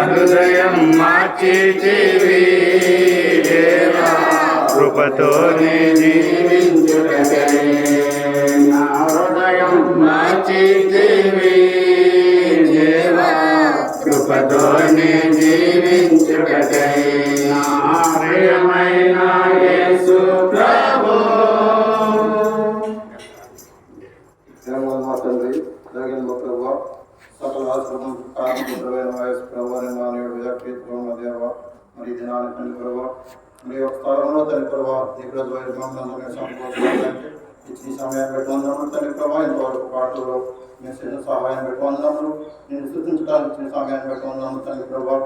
హృదయం మార్చేవి కృపతోనే జీవించుటకై నా హృదయం మార్చేవి దేవా కృపతోనే జీవించుటకై నా ప్రియమైన యేసు ప్రభు. తండ్రి జరిగిన ప్రభు సకల ఆశ్రమం కారణమైన వయసు ప్రభు అని మానవుడు విజయప్రీతం దేవ మరి దినాన్ని తండ్రి ప్రభు మరి ఒక స్థలంలో తండ్రి ప్రభు ఇక్కడ మమ్మల్ని సంతోషించడానికి ఇచ్చిన సమయాన్ని బట్టి వందనములు తండ్రి ప్రభు ఇంతవరకు పాటలు మేము చిన్న సహాయం పెట్టి వందనములు నేను సూచించడానికి ఇచ్చిన సమయాన్ని బట్టి వందనములు తండ్రి ప్రభు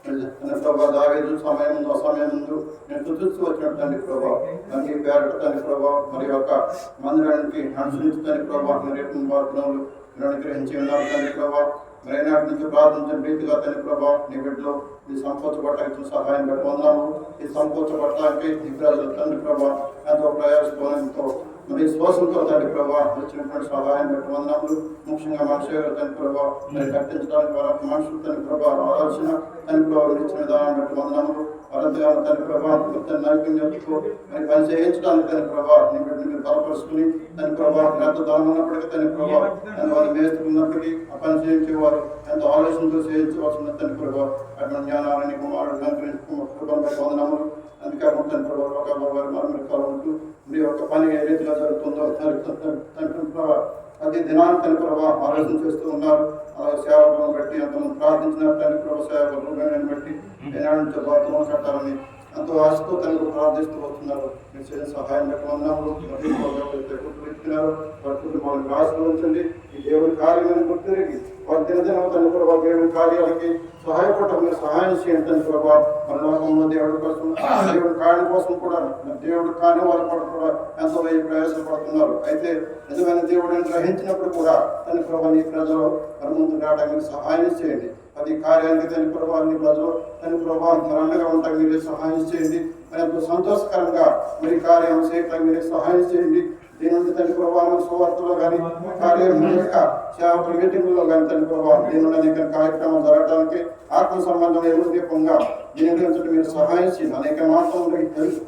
తండ్రి ప్రభు దావీదు సమయం ముందు అసమయం ముందు నేను తుదిస్తూ వచ్చినట్టు తండ్రి ప్రభు తండ్రి పేరట తండ్రి ప్రభు మరి యొక్క మందిరానికి అనుసరించి తండ్రి ప్రభు మరి వార్తలు గ్రహించి ఉన్నారు తండ్రి ప్రభా మరి నాటి నుంచి ప్రార్థించిన రీతిగా తండ్రి ప్రభా నీ బిడ్డలో నీ సంకోచపడటానికి సహాయం పెట్టి పొందాము ఈ సంకోచపడటానికి నీ ప్రజలు తండ్రి ప్రభా ఎంతో ప్రయాసంతో మరి శ్వాసంతో తండ్రి ప్రభా వచ్చినటువంటి సహాయం పెట్టి పొందాము. ముఖ్యంగా మనిషి తండ్రి ప్రభా మరి కట్టించడానికి మనుషులు తండ్రి ప్రభా ఆలోచన తండ్రి ప్రభావం ఇచ్చిన విధానం పెట్టి పొందాము. వారంతగా తండ్రి ప్రభా నైపుణ్యం మరి పని చేయించడానికి తండ్రి ప్రభా నీ బిడ్డని మీరు బలపరుచుకుని తండ్రి ప్రభా ఎంత దానం ఉన్నప్పటికీ తండ్రి ప్రభా వారు మేస్తున్నప్పటికీ ఆ పని చేయించేవారు ఎంతో ఆలోచనతో చేయించవలసిన తండ్రి ప్రభా అటువంటి జ్ఞానాలని కుమారుడు పొందనము. అందుకే తండ్రి ప్రభావ వారి మనం ఉంటూ మీ యొక్క పని ఏ రీతిగా జరుగుతుందో తండ్రి ప్రభా ప్రతి దినాన్ని తండ్రి ప్రభా ఆలోచన చేస్తూ ఉన్నారు. అలాగే సేవకులను బట్టి ఎంతమంది ప్రార్థించిన తండ్రి ప్రభా సేవకులను బట్టి ఏనాడు నుంచి బాధ్యతలు కట్టాలని ఎంతో ఆశతో తండ్రి ప్రార్థిస్తూ వస్తున్నారు. మీరు చేసిన సహాయం పెట్టమన్నాము. వ్యక్తున్నారు వారి కుటుంబాలను ఆశీర్వదించండి. ఈ దేవుడి కార్యాలను గుర్తిరిగి వారి దినదినం తండ్రి ప్రభా దేవుడి కార్యాలకి సహాయపడటం మీరు సహాయం చేయండి తండ్రి ప్రభా. మన లోకంలో దేవుడి కోసం దేవుడి కార్యం కోసం కూడా దేవుడి కాని వారి కూడా ఎంతో ప్రయాసపడుతున్నారు. అయితే నిజమైన దేవుడిని గ్రహించినప్పుడు కూడా తండ్రి ప్రభా నీ ప్రజలు మన ముందు రావడానికి మీరు సహాయం చేయండి. అది కార్యానికి తండ్రి ప్రభా నీ ప్రజలు తండ్రి ప్రభా మరి అండగా ఉంటానికి మీరే సహాయం చేయండి. మరి ఎంతో సంతోషకరంగా మరి కార్యం చేయడానికి మీరే సహాయం చేయండి. దీని నుండి తండ్రి ప్రభావం సువార్తలో కానీ కార్యం సేవకుల మీటింగ్లో కానీ తండ్రి ప్రభావం దీని నుండి అనేక కార్యక్రమాలు జరగడానికి ఆత్మ సంబంధం దీపంగా దీని గురించి మీరు సహాయం చేయండి. అనేక మాత్రం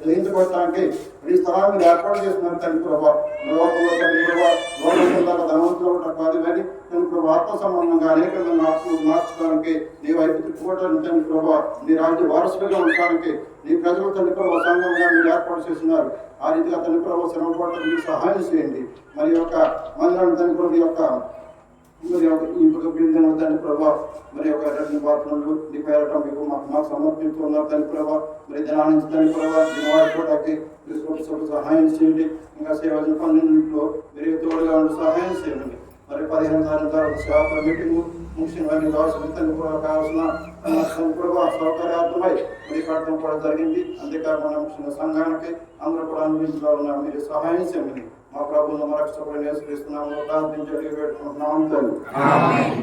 గ్రహించబడటానికి ఈ స్థలాన్ని మీరు ఏర్పాటు చేస్తున్నారు తండ్రి ప్రభావ. లోకంలో తండ్రి ప్రభావ లోకంలో ధనవంతులు కాదు కానీ తండ్రి ప్రభావ ఆత్మ సంబంధంగా అనేక మార్చడానికి నీ వైపు తిప్పుకోవడానికి తండ్రి ప్రభావ నీ రాజ్య వారసులుగా ఉండడానికి నీ ప్రజలు తండ్రి ప్రభావ సంఘంగా మీరు ఏర్పాటు చేస్తున్నారు. ఆ రీతిగా తండ్రి ప్రభావ శ్రమ పడటం మీకు సహాయం చేయండి. మరి యొక్క మందిరాన్ని తండ్రి ప్రభు యొక్క మరి తండ్రి ప్రభావ మరి యొక్క రెండు బాత్రూంలు నీ పేరటం మీకు మాకు సమర్పిస్తున్నారు తండ్రి ప్రభావ. మరి దినానికి తండ్రి ప్రభావ దినవాడుకోవడానికి సహాయం చేయండి. ఇంకా సేవలు పన్నెండింటిలో మీరు తోడుగా ఉండి సహాయం చేయండి. మరి 15 తారీఖు తర్వాత సేవకుల మీటింగు ముఖ్యంగా కావాల్సిన సౌకర్యార్థమై మరి కట్టడం కూడా జరిగింది. అంతేకాకుండా ముఖ్యంగా సంఘానికి అందరూ కూడా అనుభవించడం ఉన్నారు. మీరు సహాయం చేయండి. మా ప్రభుత్వం మరొక నేర్చుకున్నాము ప్రార్థించడానికి పెట్టుకుంటున్నాం.